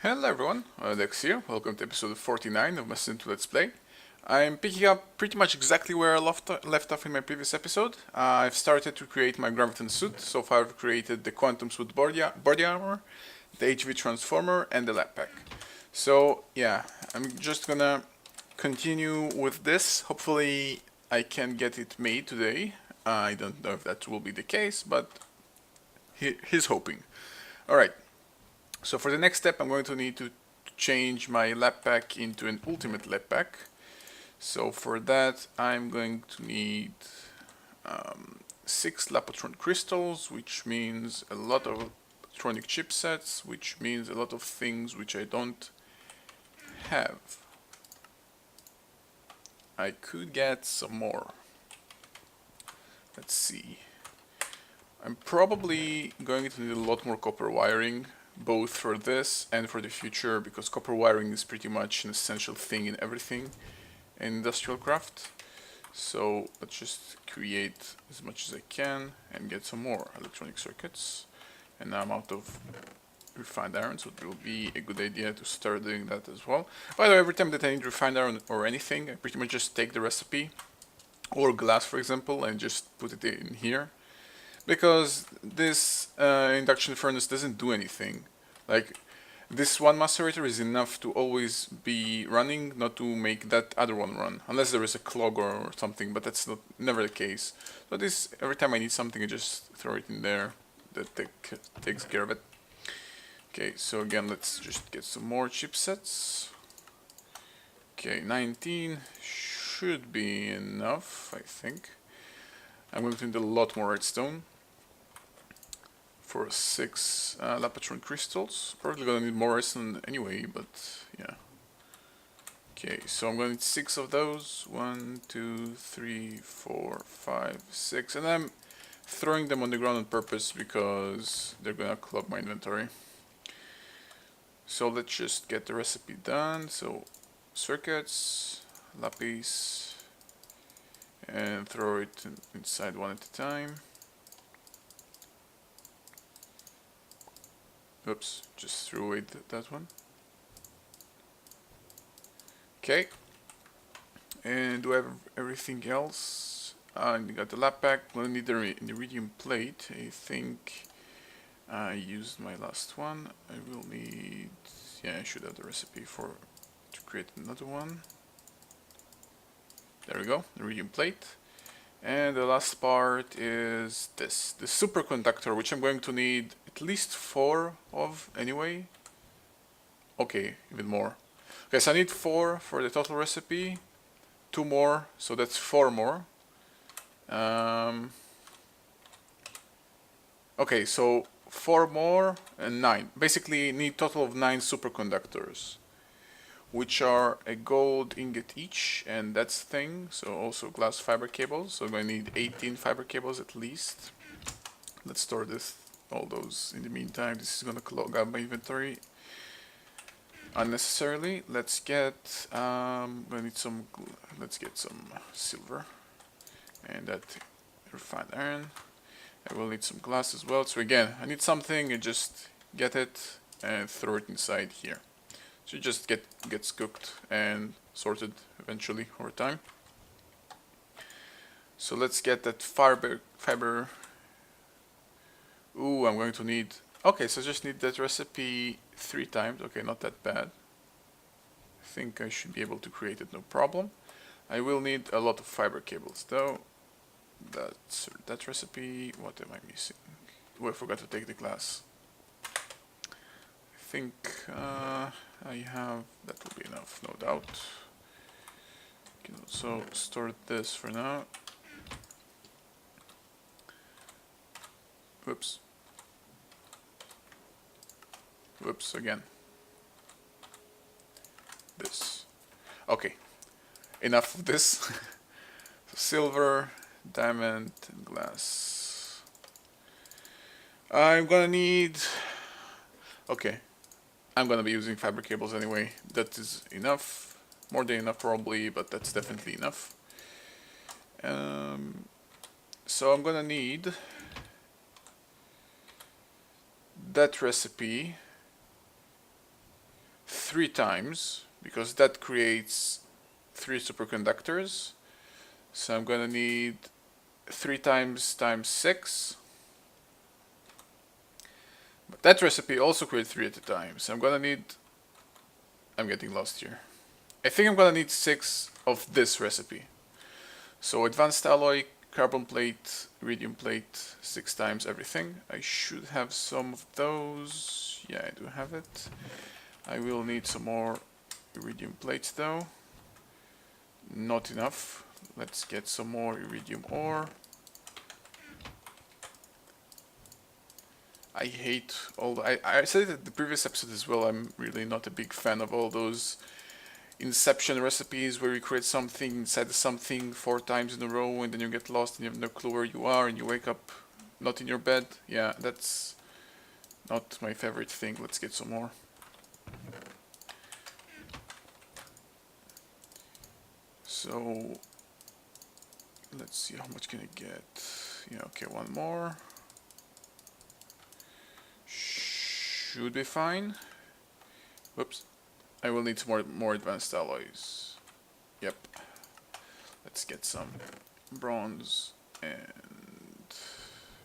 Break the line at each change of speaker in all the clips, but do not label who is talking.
Hello everyone, odedex here. Welcome to episode 49 of my S02 Let's Play. I'm picking up pretty much exactly where I left off in my previous episode. I've started to create my graviton suit. So far I've created the quantum suit body armor, the HV transformer, and the lab pack. So yeah, I'm just gonna continue with this. Hopefully I can get it made today. I don't know if that will be the case, but he's hoping. Alright. So for the next step, I'm going to need to change my lab pack into an ultimate lab pack. So for that, I'm going to need 6 Lapotron crystals, which means a lot of electronic chipsets, which means a lot of things which I don't have. I could get some more. Let's see. I'm probably going to need a lot more copper wiring, both for this and for the future, because copper wiring is pretty much an essential thing in everything in industrial craft. So let's just create as much as I can and get some more electronic circuits. And now I'm out of refined iron, so it will be a good idea to start doing that as well. By the way, every time that I need refined iron or anything, I pretty much just take the recipe, or glass for example, and just put it in here. Because this induction furnace doesn't do anything. Like, this one macerator is enough to always be running, not to make that other one run. Unless there is a clog or something, but that's never the case. So this, every time I need something, I just throw it in there. That takes care of it. Okay, so again, let's just get some more chipsets. Okay, 19 should be enough, I think. I'm going to need a lot more redstone for 6 Lapotron crystals. Probably gonna need more redstone anyway, but yeah. Okay, so I'm gonna need 6 of those. 1, 2, 3, 4, 5, 6, and I'm throwing them on the ground on purpose because they're gonna clog my inventory. So let's just get the recipe done. So circuits, lapis, and throw it inside one at a time. Oops, just threw away that one. Okay. And do I have everything else? I got the lab pack. We'll need the iridium plate. I think I used my last one. I will need... yeah, I should have the recipe to create another one. There we go, the iridium plate. And the last part is this, the superconductor, which I'm going to need at least 4 of anyway. Okay, even more. Okay, so I need 4 for the total recipe, 2 more, so that's 4 more. Okay, so 4 more and 9. Basically need total of 9 superconductors, which are a gold ingot each, and that's the thing. So also glass fiber cables, so I'm going to need 18 fiber cables at least. Let's store all those in the meantime. This is going to clog up my inventory unnecessarily. Let's get let's get some silver and that refined iron. I will need some glass as well. So again, I need something, and just get it and throw it inside here. So it just gets cooked and sorted eventually over time. So let's get that fiber. Ooh, I'm going to need... okay, so I just need that recipe 3 times. Okay, not that bad. I think I should be able to create it, no problem. I will need a lot of fiber cables though. That's that recipe. What am I missing? Oh, I forgot to take the glass. I think I have... that will be enough, no doubt. Can also store this for now. Whoops. Whoops, again. This. Okay. Enough of this. Silver, diamond, and glass. I'm gonna need... okay. I'm gonna be using fiber cables anyway. That is enough. More than enough probably, but that's definitely enough. So I'm gonna need that recipe 3 times, because that creates 3 superconductors. So I'm gonna need 3 times 6. But that recipe also creates 3 at a time. So I'm gonna need... I'm getting lost here. I think I'm gonna need 6 of this recipe. So advanced alloy, carbon plate, iridium plate, 6 times everything. I should have some of those. Yeah, I do have it. I will need some more iridium plates though. Not enough. Let's get some more iridium ore. I hate all I said it at the previous episode as well. I'm really not a big fan of all those Inception recipes where you create something inside something 4 times in a row and then you get lost and you have no clue where you are and you wake up not in your bed. Yeah, that's not my favorite thing. Let's get some more. So let's see, how much can I get? Yeah, okay, one more. Should be fine. Whoops. I will need some more advanced alloys. Yep. Let's get some bronze and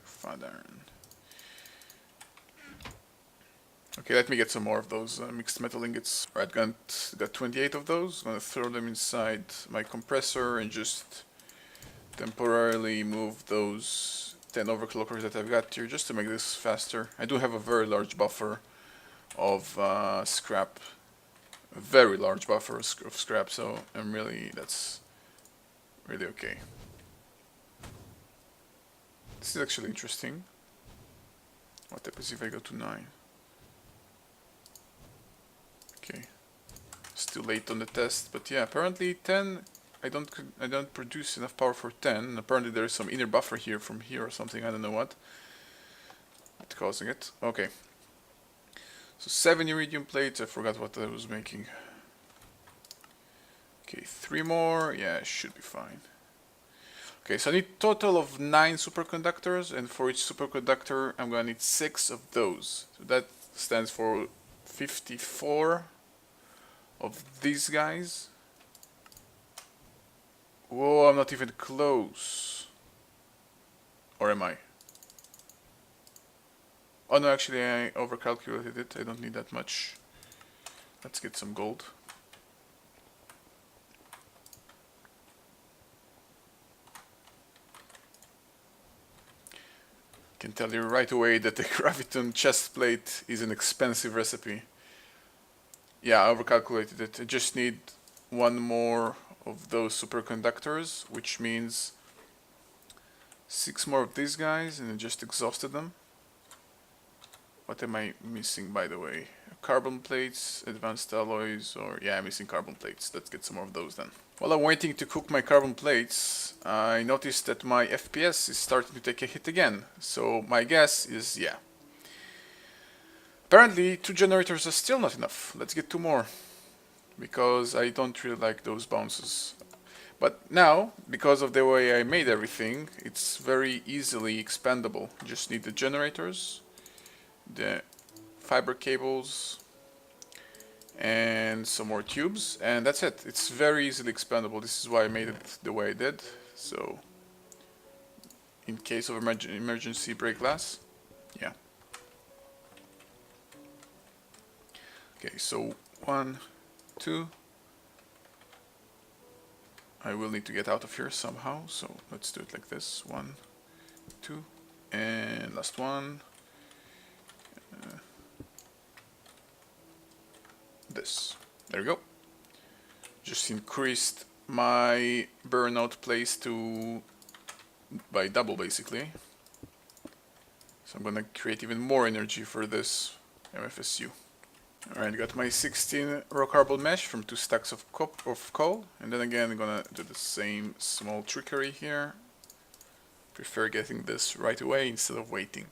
fat iron. Okay, let me get some more of those mixed metal ingots. Alright, got 28 of those. Gonna throw them inside my compressor and just temporarily move those 10 overclockers that I've got here just to make this faster. I do have a very large buffer of scrap, a very large buffer of scrap, so that's really okay. This is actually interesting. What happens if I go to 9? Okay, still late on the test, but yeah, apparently 10. I don't produce enough power for 10. Apparently there is some inner buffer here from here or something. I don't know what's causing it. Okay. So 7 iridium plates. I forgot what I was making. Okay, 3 more. Yeah, should be fine. Okay, so I need a total of 9 superconductors, and for each superconductor I'm gonna need 6 of those. So that stands for 54 of these guys. Whoa, I'm not even close. Or am I? Oh no, actually I overcalculated it. I don't need that much. Let's get some gold. Can tell you right away that the graviton chest plate is an expensive recipe. Yeah, I overcalculated it. I just need 1 more of those superconductors, which means 6 more of these guys, and I just exhausted them. What am I missing, by the way? Carbon plates, advanced alloys, or yeah, I'm missing carbon plates. Let's get some more of those then. While I'm waiting to cook my carbon plates, I noticed that my FPS is starting to take a hit again. So my guess is, yeah. Apparently 2 generators are still not enough. Let's get 2 more, because I don't really like those bounces. But now, because of the way I made everything, it's very easily expandable. You just need the generators, the fiber cables, and some more tubes, and that's it. It's very easily expandable. This is why I made it the way I did. So, in case of emergency break glass, yeah. Okay, so 1, 2. I will need to get out of here somehow, so let's do it like this. 1, 2, and last one. This. There we go. Just increased my burnout place by double, basically. So I'm gonna create even more energy for this MFSU. Alright, got my 16 raw carbon mesh from 2 stacks of coal, and then again I'm gonna do the same small trickery here. Prefer getting this right away instead of waiting.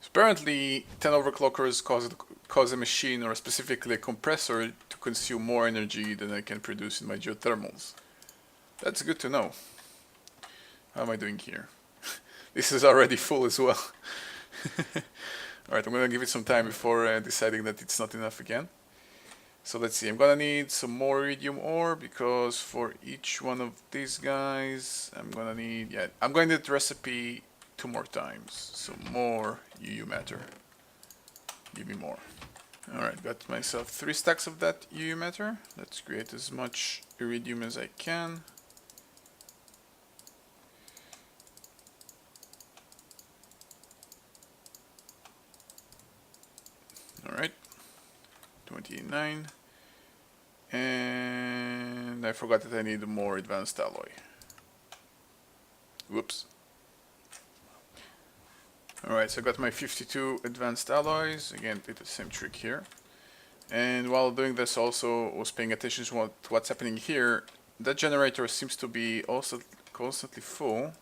So apparently 10 overclockers cause a machine, or specifically a compressor, to consume more energy than I can produce in my geothermals. That's good to know. How am I doing here? This is already full as well. Alright, I'm gonna give it some time before deciding that it's not enough again. So let's see, I'm gonna need some more iridium ore because for each one of these guys, I'm gonna need, yeah, I'm going to need the recipe 2 more times. So more UU matter. Give me more. Alright, got myself 3 stacks of that UU matter. Let's create as much iridium as I can. Alright, 29. And I forgot that I need a more advanced alloy. Whoops. Alright, so I got my 52 advanced alloys. Again, did the same trick here. And while doing this, also was paying attention to what's happening here. That generator seems to be also constantly full.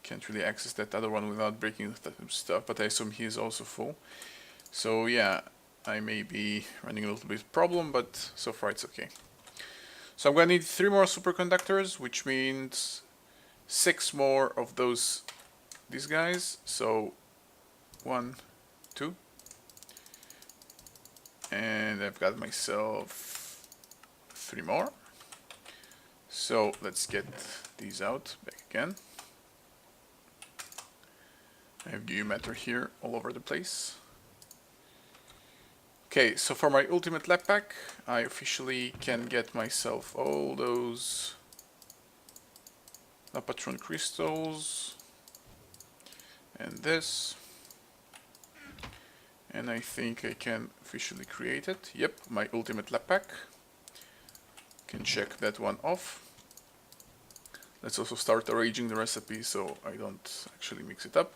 Can't really access that other one without breaking stuff, but I assume he is also full. So yeah, I may be running a little bit of problem, but so far it's okay. So I'm going to need 3 more superconductors, which means 6 more of these guys. So 1, 2. And I've got myself 3 more. So let's get these out back again. I have UU matter here all over the place. Okay, so for my ultimate lab pack, I officially can get myself all those Lapatron crystals and this. And I think I can officially create it. Yep, my ultimate lab pack. Can check that one off. Let's also start arranging the recipe so I don't actually mix it up.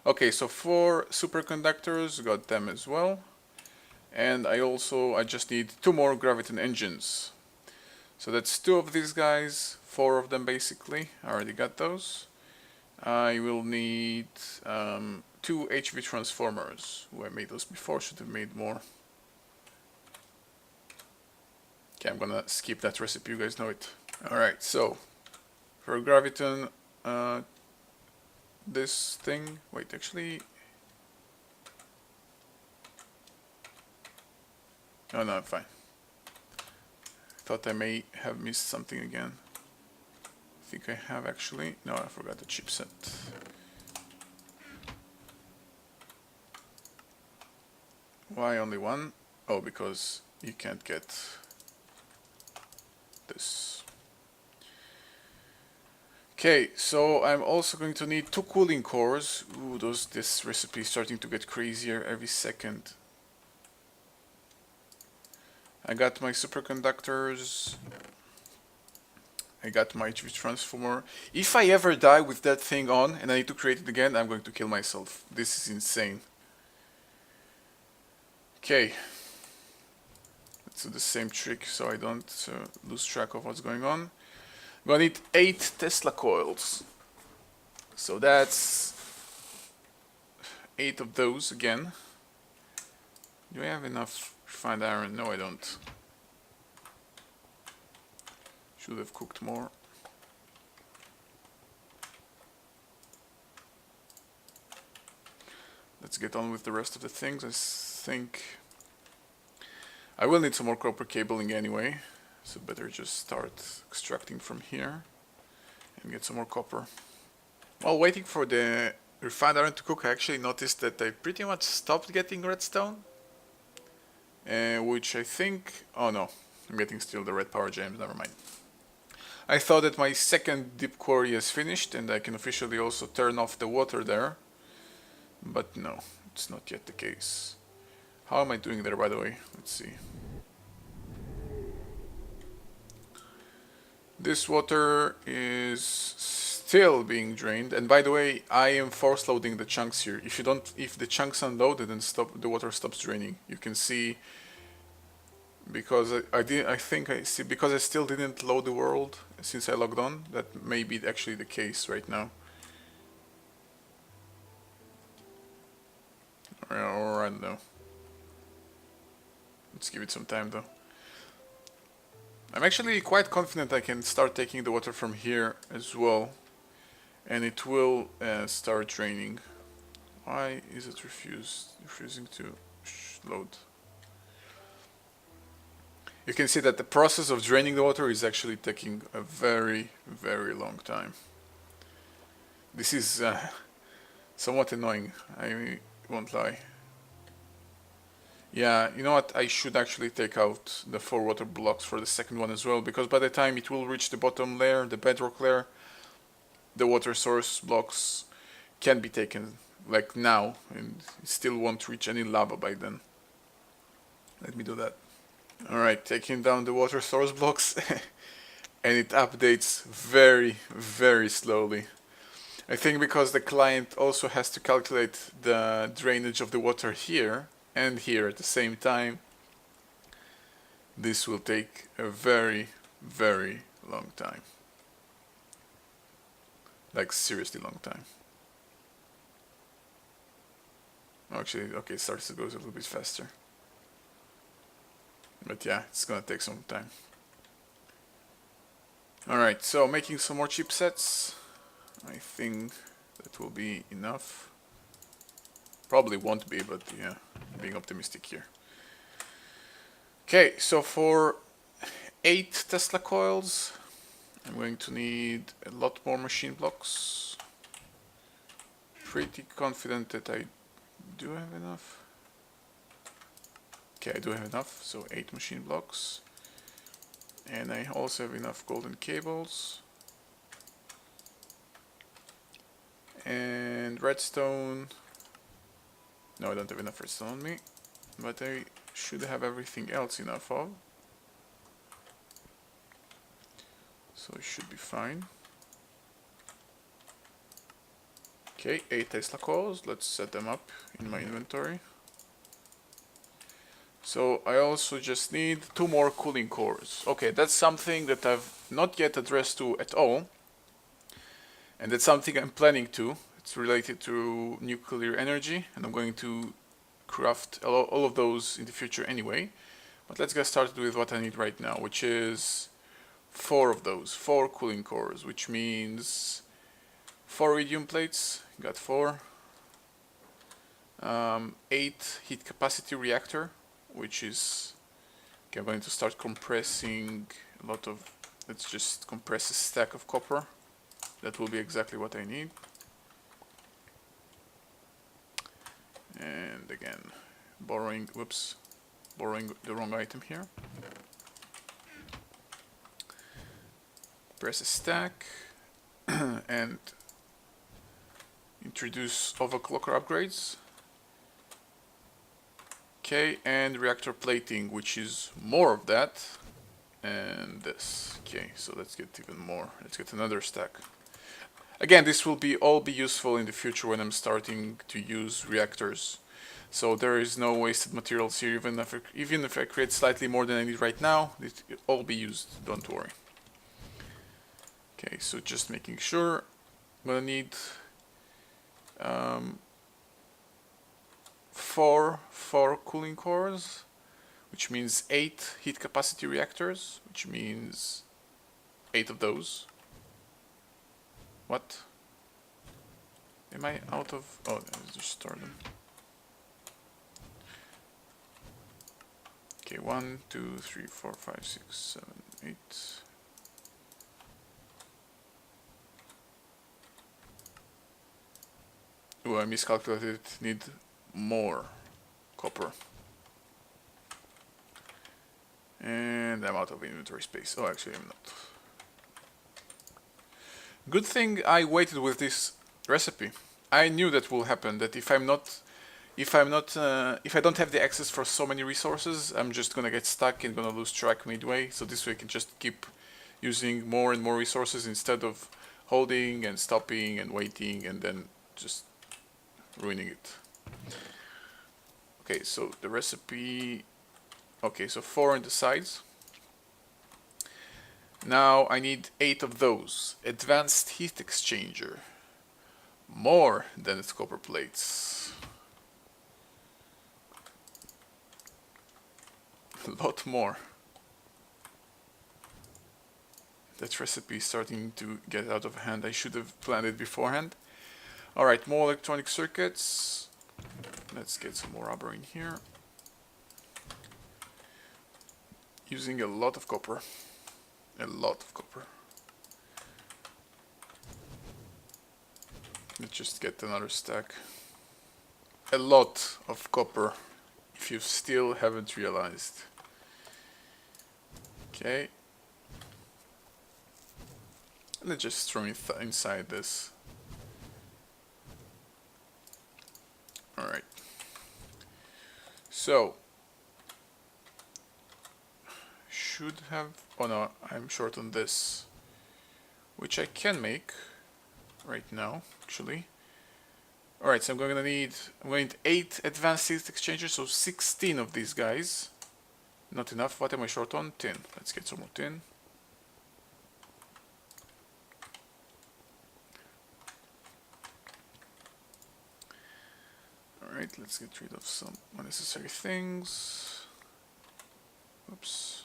Okay, so 4 superconductors, got them as well. And I just need 2 more graviton engines. So that's 2 of these guys, 4 of them basically. I already got those. I will need 2 HV transformers. Who I made those before, should have made more. Okay, I'm gonna skip that recipe, you guys know it. Alright, so for graviton, this thing, wait, actually, oh no, I'm fine. I thought I may have missed something again. I think I have actually. No, I forgot the chipset. Why only 1? Oh, because you can't get this. Okay, so I'm also going to need 2 cooling cores. Ooh, this recipe is starting to get crazier every second. I got my superconductors. I got my HV transformer. If I ever die with that thing on and I need to create it again, I'm going to kill myself. This is insane. Okay. Let's do the same trick so I don't lose track of what's going on. I'm gonna need 8 Tesla coils. So that's 8 of those again. Do I have enough refined iron? No, I don't. Should have cooked more. Let's get on with the rest of the things. I think I will need some more copper cabling anyway, so better just start extracting from here and get some more copper. While waiting for the refined iron to cook, I actually noticed that I pretty much stopped getting redstone, which I think, oh no, I'm getting still the red power gems, never mind. I thought that my second deep quarry is finished and I can officially also turn off the water there. But no, it's not yet the case. How am I doing there, by the way? Let's see. This water is still being drained, and by the way, I am force loading the chunks here. If the chunks unload, then the water stops draining. You can see, because because I still didn't load the world since I logged on. That may be actually the case right now. Or I don't know. Let's give it some time though. I'm actually quite confident I can start taking the water from here as well, and it will start draining Why is it refusing to load? You can see that the process of draining the water is actually taking a very, very long time. This is somewhat annoying, I won't lie. Yeah, you know what, I should actually take out the 4 water blocks for the second one as well, because by the time it will reach the bottom layer, the bedrock layer, the water source blocks can be taken, like now, and it still won't reach any lava by then. Let me do that. Alright, taking down the water source blocks, and it updates very, very slowly. I think because the client also has to calculate the drainage of the water here and here at the same time, this will take a very, very long time. Like seriously long time. Actually, okay, it starts to go a little bit faster. But yeah, it's gonna take some time. Alright, so making some more chipsets. I think that will be enough. Probably won't be, but yeah, being optimistic here. Okay, so for 8 Tesla coils, I'm going to need a lot more machine blocks. Pretty confident that I do have enough. Okay, I do have enough, so 8 machine blocks. And I also have enough golden cables. And redstone. No, I don't have enough redstone on me. But I should have everything else enough of. So it should be fine. Okay, 8 Tesla coils. Let's set them up in my inventory. So I also just need 2 more cooling cores. Okay, that's something that I've not yet addressed to at all. And that's something I'm planning to. It's related to nuclear energy, and I'm going to craft all of those in the future anyway. But let's get started with what I need right now, which is 4 of those, 4 cooling cores, which means 4 iridium plates, got 4. 8 heat capacity reactor, which is, okay, I'm going to start compressing a lot of, let's just compress a stack of copper. That will be exactly what I need. And again, borrowing the wrong item here. Press a stack and introduce overclocker upgrades. Okay, and reactor plating, which is more of that, and this. Okay, so let's get even more. Let's get another stack. Again, this will all be useful in the future when I'm starting to use reactors. So there is no wasted materials here. Even if I create slightly more than I need right now, it will all be used. Don't worry. Okay, so just making sure. I'm gonna need 4 cooling cores, which means 8 heat capacity reactors, which means 8 of those. What? Am I out of... oh, let's just store them. Okay, 1, 2, 3, 4, 5, 6, 7, 8. Oh, I miscalculated. Need more copper. And I'm out of inventory space. Oh, actually I'm not. Good thing I waited with this recipe. I knew that will happen, that if I don't have the access for so many resources, I'm just gonna get stuck and gonna lose track midway. So this way I can just keep using more and more resources instead of holding and stopping and waiting and then just ruining it. Okay, so the recipe, okay, so 4 on the sides. Now I need 8 of those. Advanced heat exchanger. More than its copper plates. A lot more. That recipe is starting to get out of hand. I should have planned it beforehand. Alright, more electronic circuits. Let's get some more rubber in here. Using a lot of copper. A lot of copper. Let's just get another stack. A lot of copper, if you still haven't realized. Okay. Let's just throw it inside this. Alright. So, should have... Oh no, I'm short on this. Which I can make right now, actually. Alright, so I'm going to need 8 advanced heat exchangers, so 16 of these guys. Not enough. What am I short on? Tin. Let's get some more tin. Alright, let's get rid of some unnecessary things. Oops.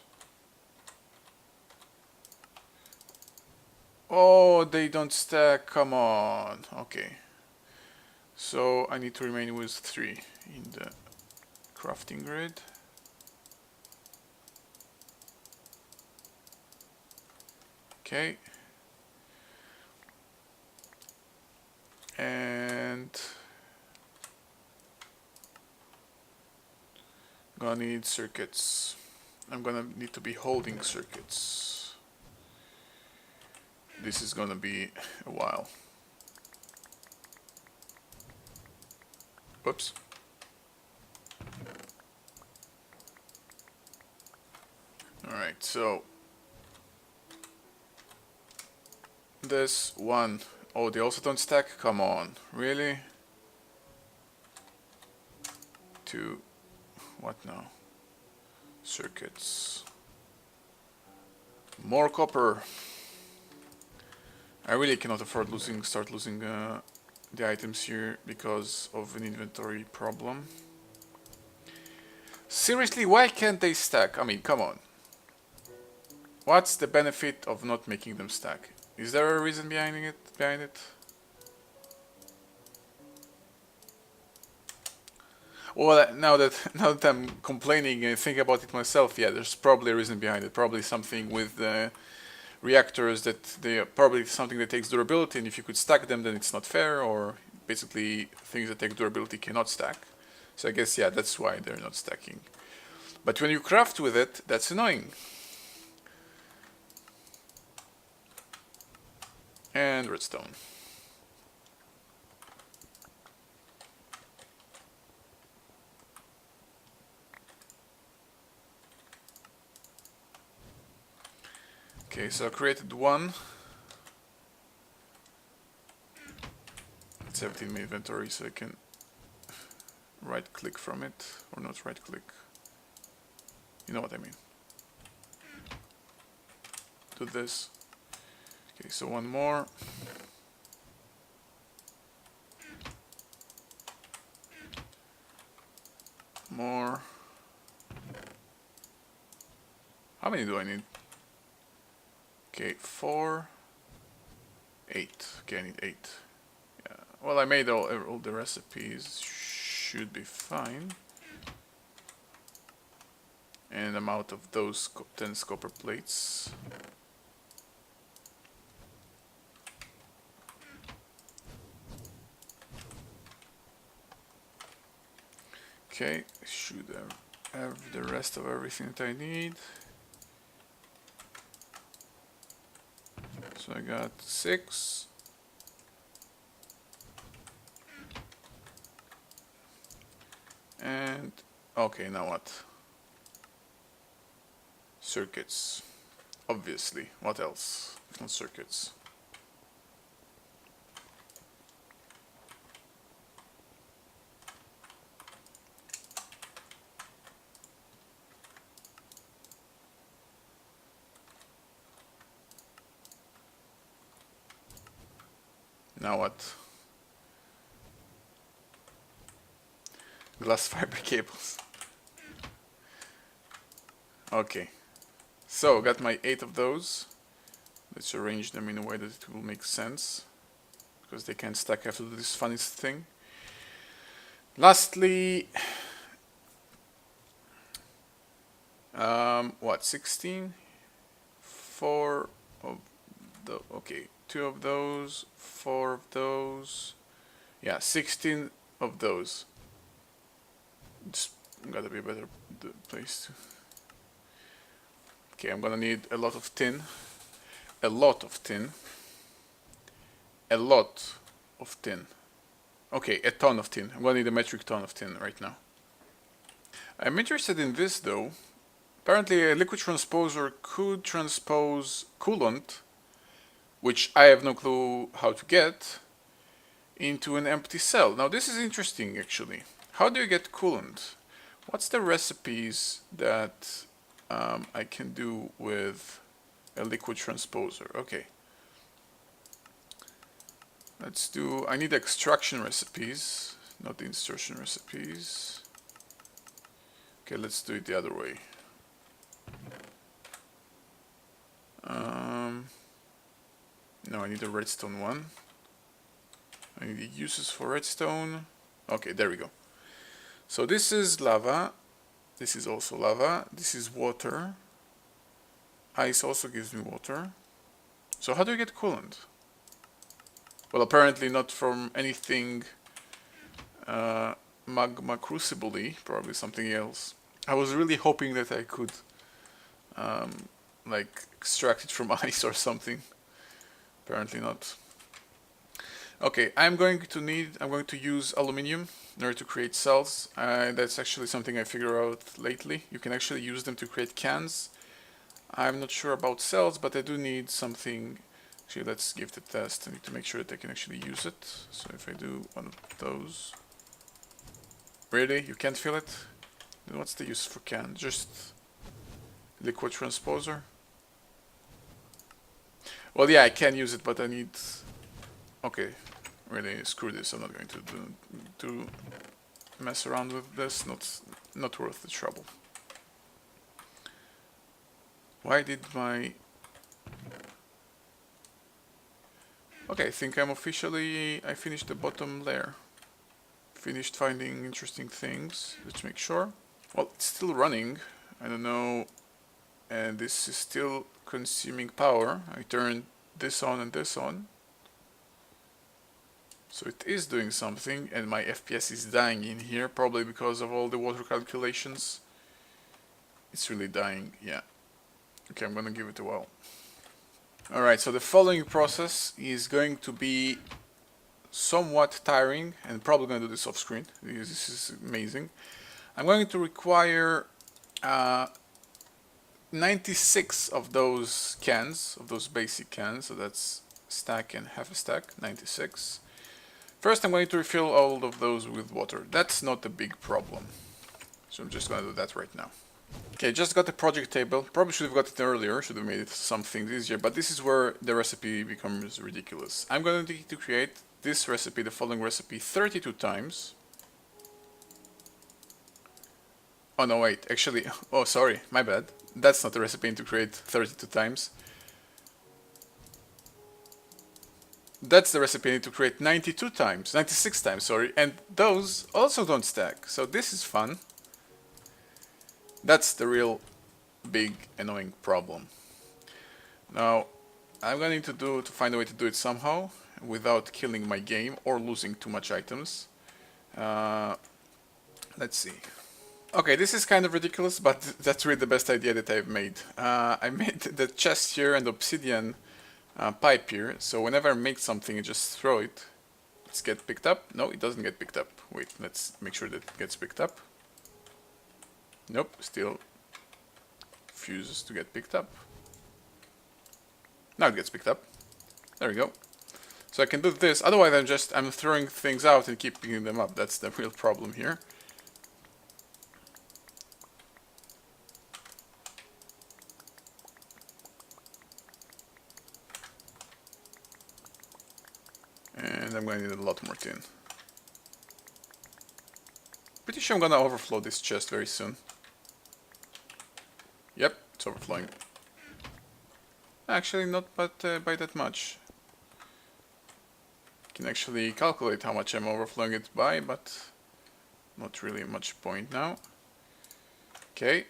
Oh, they don't stack. Come on. Okay. So I need to remain with 3 in the crafting grid. Okay. And gonna need circuits. I'm gonna need to be holding circuits. This is gonna be a while. Whoops. Alright, so this one. Oh, they also don't stack? Come on. Really? 2. What now? Circuits. More copper. I really cannot afford start losing the items here because of an inventory problem. Seriously, why can't they stack? I mean, come on. What's the benefit of not making them stack? Is there a reason behind it? Well, now that I'm complaining and think about it myself, yeah, there's probably a reason behind it. Probably something with the reactors that they are probably something that takes durability, and if you could stack them, then it's not fair. Or basically, things that take durability cannot stack. So I guess yeah, that's why they're not stacking. But when you craft with it, that's annoying. And redstone. Okay, so I created one. Let's have it in my inventory so I can right click from it, or not right click. You know what I mean. Do this. Okay, so one more. More. How many do I need? Okay, 4, 8. Okay, I need 8. Yeah. Well, I made all the recipes. Should be fine. And I'm out of those 10 copper plates. Okay, should have the rest of everything that I need. So I got 6. And okay, now what? Circuits. Obviously. What else if not circuits? Now what? Glass fiber cables. Okay. So, got my 8 of those. Let's arrange them in a way that it will make sense. Because they can't stack. I have to do this funny thing. Lastly, what, 16? 4 of the, okay, 2 of those, 4 of those, yeah, 16 of those. It's gotta be a better place to. Okay, I'm gonna need a lot of tin, a lot of tin, a lot of tin. Okay, a ton of tin. I'm gonna need a metric ton of tin right now. I'm interested in this though. Apparently a liquid transposer could transpose coolant, which I have no clue how to get, into an empty cell. Now this is interesting actually. How do you get coolant? What's the recipes that I can do with a liquid transposer? Okay. Let's do, I need extraction recipes, not the insertion recipes. Okay, let's do it the other way. No, I need a redstone one. I need the uses for redstone. Okay, there we go. So this is lava. This is also lava. This is water. Ice also gives me water. So how do you get coolant? Well, apparently not from anything magma crucible-y, probably something else. I was really hoping that I could like extract it from ice or something. Apparently not. Okay, I'm going to use aluminium in order to create cells. That's actually something I figured out lately. You can actually use them to create cans. I'm not sure about cells, but I do need something. Actually, let's give the test. I need to make sure that I can actually use it. So if I do one of those. Really? You can't feel it? Then what's the use for can? Just liquid transposer? Well, yeah, I can use it, but I need... Okay, really, screw this. I'm not going to mess around with this. Not worth the trouble. Why did my... Okay, I think I finished the bottom layer. Finished finding interesting things. Let's make sure. Well, it's still running. I don't know. And this is still consuming power. I turned this on and this on. So it is doing something, and my FPS is dying in here, probably because of all the water calculations. It's really dying, yeah. Okay, I'm gonna give it a while. Alright, so the following process is going to be somewhat tiring, and probably gonna do this off screen, because this is amazing. I'm going to require 96 of those cans, of those basic cans, so that's a stack and half a stack, 96. First I'm going to refill all of those with water. That's not a big problem. So I'm just going to do that right now. Okay, just got the project table. Probably should have got it earlier, should have made it some things easier, but this is where the recipe becomes ridiculous. I'm going to need to create this recipe, the following recipe, 32 times. Oh no, wait, actually, oh sorry, my bad. That's not the recipe I need to create 32 times. That's the recipe I need to create 92 times, 96 times, sorry, and those also don't stack, so this is fun. That's the real big annoying problem. Now, I'm gonna need to find a way to do it somehow without killing my game or losing too much items. Let's see. Okay, this is kind of ridiculous, but that's really the best idea that I've made. I made the chest here and obsidian pipe here, so whenever I make something, I just throw it. Let's get picked up. No, it doesn't get picked up. Wait, let's make sure that it gets picked up. Nope, still refuses to get picked up. Now it gets picked up. There we go. So I can do this, otherwise I'm throwing things out and keep picking them up. That's the real problem here. And I'm going to need a lot more tin. Pretty sure I'm going to overflow this chest very soon. Yep, it's overflowing. Actually, not by that much. I can actually calculate how much I'm overflowing it by, but not really much point now. Okay.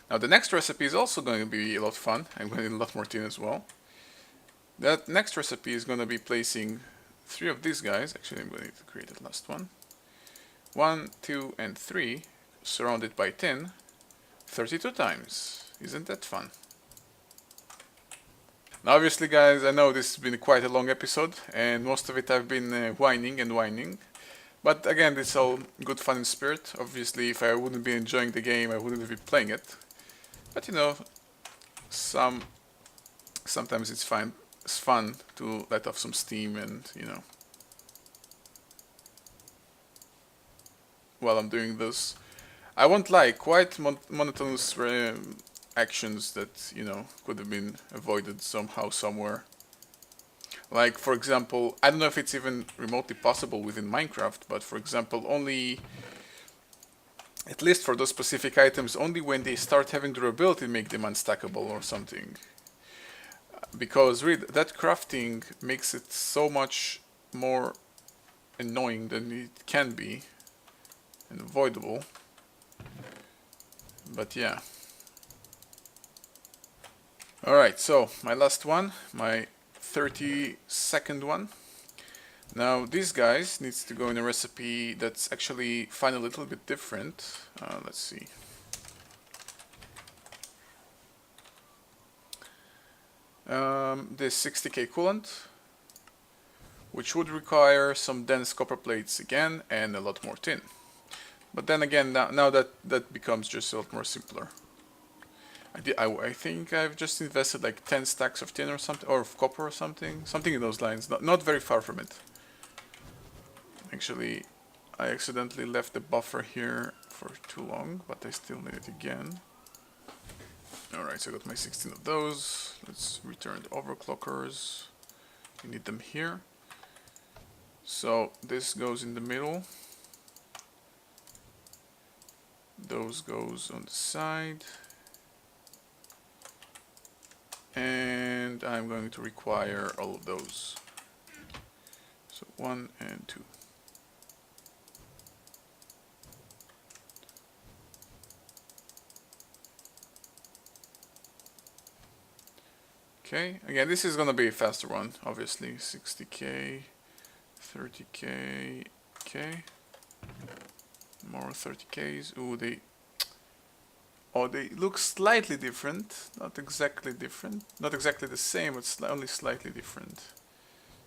Now the next recipe is also going to be a lot of fun. I'm going to need a lot more tin as well. That next recipe is going to be placing 3 of these guys. Actually, I'm going to create the last one. 1, 2, and 3, surrounded by tin, 32 times. Isn't that fun? Now, obviously, guys, I know this has been quite a long episode, and most of it I've been whining and whining. But again, it's all good fun and spirit. Obviously, if I wouldn't be enjoying the game, I wouldn't be playing it. But you know, sometimes it's fun. It's fun to let off some steam, and you know, while I'm doing this, I won't lie, quite monotonous actions that you know could have been avoided somehow somewhere. Like, for example, I don't know if it's even remotely possible within Minecraft, but for example, only, at least for those specific items, only when they start having durability make them unstackable or something. Because really, that crafting makes it so much more annoying than it can be, and avoidable. But yeah. Alright, so my last one, my 32nd one. Now these guys needs to go in a recipe that's actually find a little bit different. Let's see. This 60k coolant, which would require some dense copper plates again and a lot more tin. But then again, now that becomes just a lot more simpler. I think I've just invested like 10 stacks of tin or something, or of copper or something in those lines. Not very far from it. Actually, I accidentally left the buffer here for too long, but I still need it again. Alright, so I got my 16 of those. Let's return the overclockers. We need them here. So this goes in the middle. Those goes on the side. And I'm going to require all of those. So 1 and 2. Okay, again, this is gonna be a faster one, obviously. 60k, 30k, okay. More 30ks. Ooh, they look slightly different. Not exactly different. Not exactly the same, but only slightly different.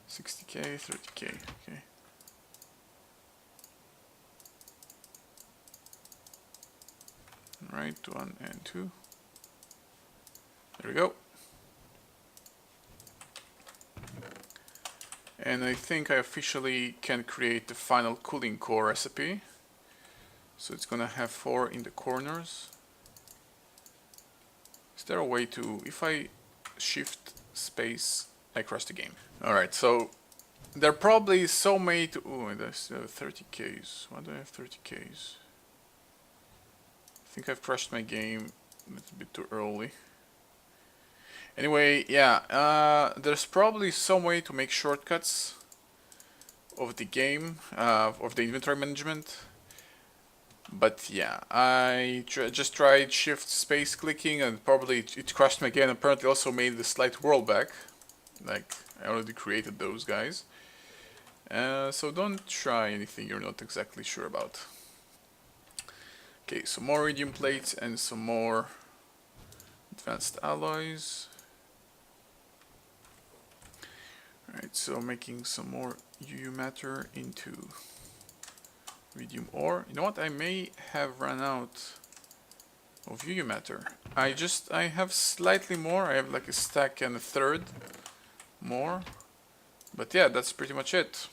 60k, 30k, okay. Alright, 1 and 2. There we go. And I think I officially can create the final cooling core recipe. So it's gonna have 4 in the corners. Is there a way to, if I shift space, I crash the game? Alright, so there probably is so many to, ooh, there's 30ks. Why do I have 30ks? I think I've crashed my game a little bit too early. Anyway, yeah, there's probably some way to make shortcuts of the game, of the inventory management. But yeah, I just tried shift space clicking and probably it crashed my game. Apparently also made the slight rollback. Like, I already created those guys. So don't try anything you're not exactly sure about. Okay, some more iridium plates and some more advanced alloys. Alright, so making some more UU matter into iridium ore. You know what? I may have run out of UU matter. I have slightly more. I have like a stack and a third more. But yeah, that's pretty much it.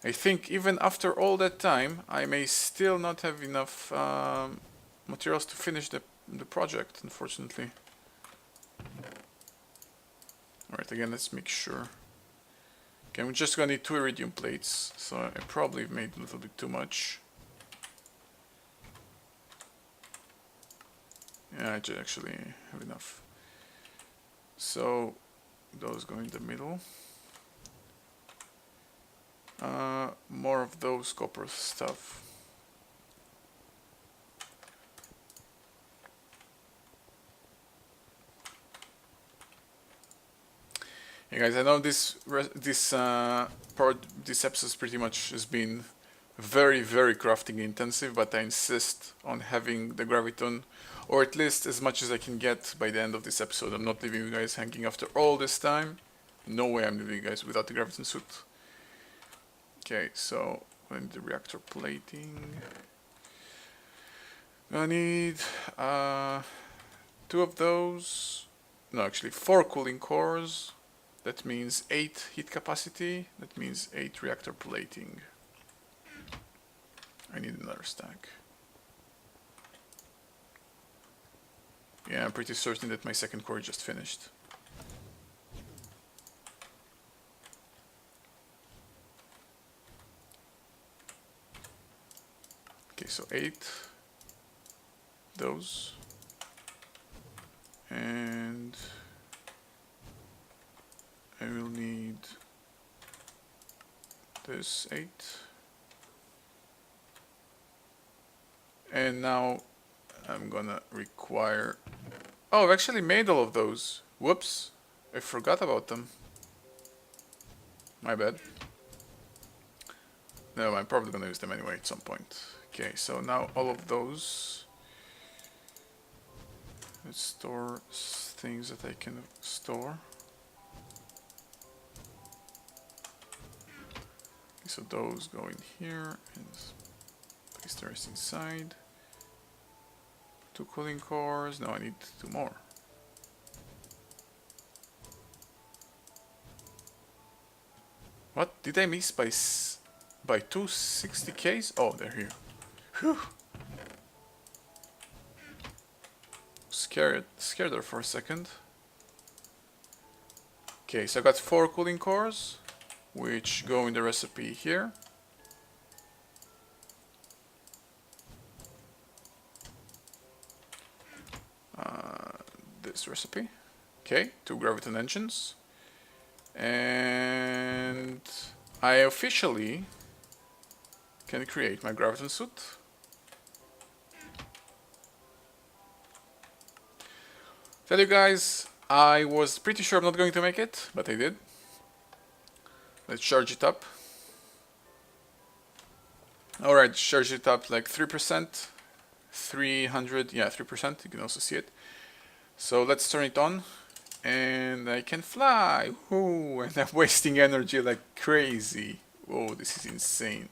I think even after all that time, I may still not have enough materials to finish the project, unfortunately. Alright, again, let's make sure. Okay, I'm just gonna need 2 iridium plates, so I probably made a little bit too much. Yeah, I actually have enough. So, those go in the middle. More of those copper stuff. Hey guys, I know this episode pretty much has been very crafting intensive, but I insist on having the graviton, or at least as much as I can get by the end of this episode. I'm not leaving you guys hanging after all this time. No way I'm leaving you guys without the graviton suit. Okay, so I need the reactor plating. I need 2 of those. No, actually 4 cooling cores. That means 8 heat capacity. That means 8 reactor plating. I need another stack. Yeah, I'm pretty certain that my second core just finished. Okay, so 8. Those. And I will need this 8. And now I'm gonna require... Oh, I've actually made all of those. Whoops. I forgot about them. My bad. No, I'm probably gonna use them anyway at some point. Okay, so now all of those. Let's store things that I can store. Okay, so those go in here and place the rest inside. 2 cooling cores. Now I need 2 more. What did I miss by 260Ks? Oh, they're here. Whew. Scared there for a second. Okay, so I got 4 cooling cores, which go in the recipe here. This recipe. Okay, 2 graviton engines. And I officially can create my graviton suit. Tell you guys, I was pretty sure I'm not going to make it, but I did. Let's charge it up. Alright, charge it up like 3%. 300, yeah, 3%, you can also see it. So let's turn it on, and I can fly. Ooh, and I'm wasting energy like crazy. Whoa, this is insane.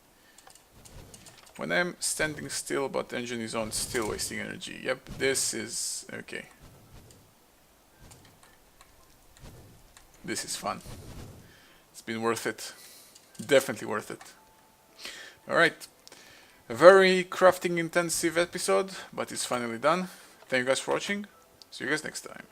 When I'm standing still but the engine is on, still wasting energy. Yep, this is okay. This is fun. It's been worth it. Definitely worth it. Alright. A very crafting intensive episode, but it's finally done. Thank you guys for watching. See you guys next time.